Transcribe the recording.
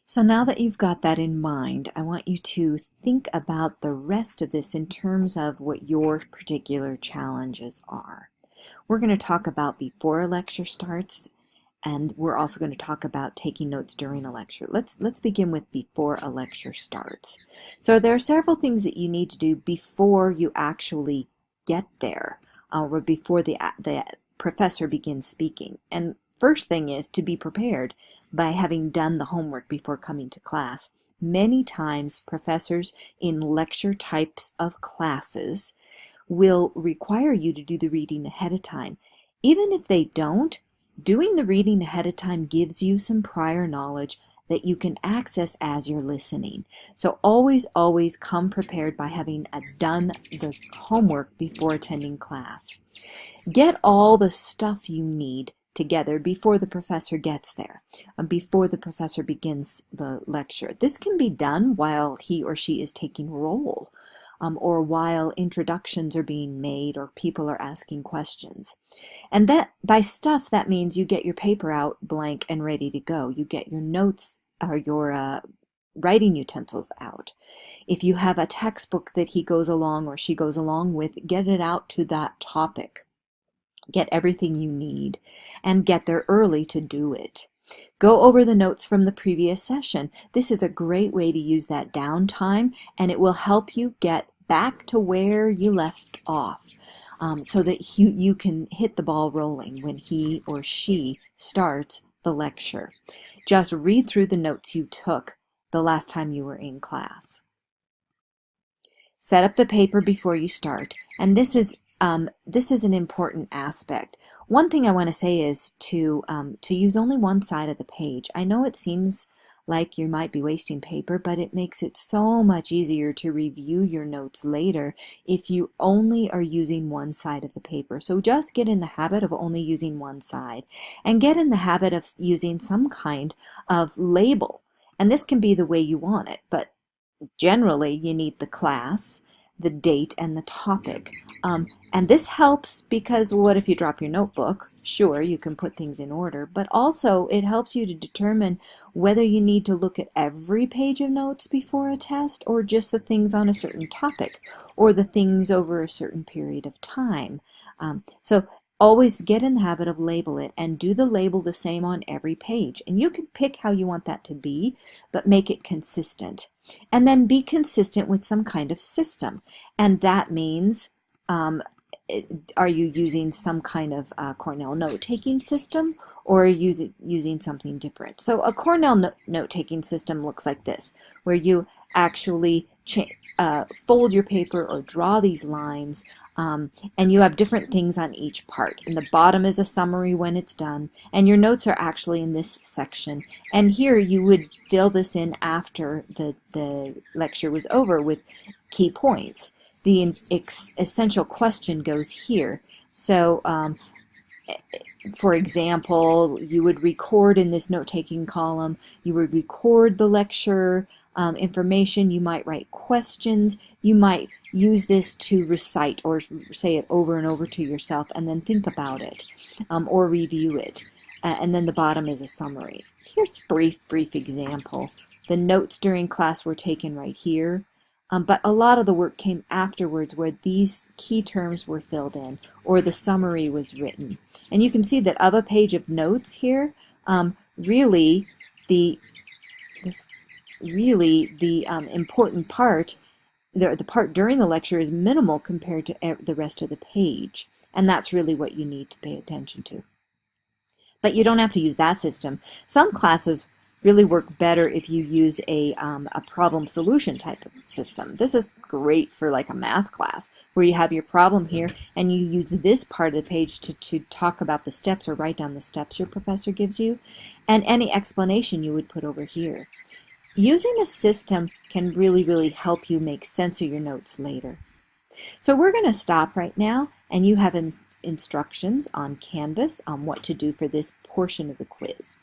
So now that you've got that in mind, I want you to think about the rest of this in terms of what your particular challenges are. We're going to talk about before a lecture starts, and we're also going to talk about taking notes during a lecture. Let's begin with before a lecture starts. So there are several things that you need to do before you actually get there, or before the professor begins speaking. And first thing is to be prepared by having done the homework before coming to class. Many times professors in lecture types of classes will require you to do the reading ahead of time. Even if they don't, doing the reading ahead of time gives you some prior knowledge that you can access as you're listening. So always come prepared by having done the homework before attending class. Get all the stuff you need together before the professor gets there, before the professor begins the lecture. This can be done while he or she is taking roll, or while introductions are being made or people are asking questions. And that by stuff, that means you get your paper out blank and ready to go. You get your notes or your writing utensils out. If you have a textbook that he goes along or she goes along with, get it out to that topic. Get everything you need and get there early to do it. Go over the notes from the previous session. This is a great way to use that downtime, and it will help you get back to where you left off, so that you can hit the ball rolling when he or she starts the lecture. Just read through the notes you took the last time you were in class. Set up the paper before you start, and this is an important aspect. One thing I want to say is to use only one side of the page. I know it seems like you might be wasting paper, but it makes it so much easier to review your notes later if you only are using one side of the paper. So just get in the habit of only using one side, and get in the habit of using some kind of label. And this can be the way you want it, but generally you need the class, the date, and the topic. And this helps because what if you drop your notebook? Sure, you can put things in order, but also it helps you to determine whether you need to look at every page of notes before a test, or just the things on a certain topic, or the things over a certain period of time. So always get in the habit of label it, and do the label the same on every page. And you can pick how you want that to be, but make it consistent. And then be consistent with some kind of system. And that means, are you using some kind of Cornell note-taking system, or are you using something different? So a Cornell note-taking system looks like this, where you actually fold your paper or draw these lines, and you have different things on each part. And the bottom is a summary when it's done, and your notes are actually in this section. And here you would fill this in after the lecture was over with key points. The essential question goes here. So for example, you would record in this note-taking column, you would record the lecture information, you might write questions, you might use this to recite or say it over and over to yourself and then think about it, or review it. And then the bottom is a summary. Here's a brief example. The notes during class were taken right here. But a lot of the work came afterwards, where these key terms were filled in or the summary was written. And you can see that of a page of notes here, really the important part, the part during the lecture, is minimal compared to the rest of the page. And that's really what you need to pay attention to. But you don't have to use that system. Some classes really work better if you use a problem solution type of system. This is great for like a math class, where you have your problem here and you use this part of the page to talk about the steps or write down the steps your professor gives you, and any explanation you would put over here. Using a system can really help you make sense of your notes later. So we're going to stop right now, and you have instructions on Canvas on what to do for this portion of the quiz.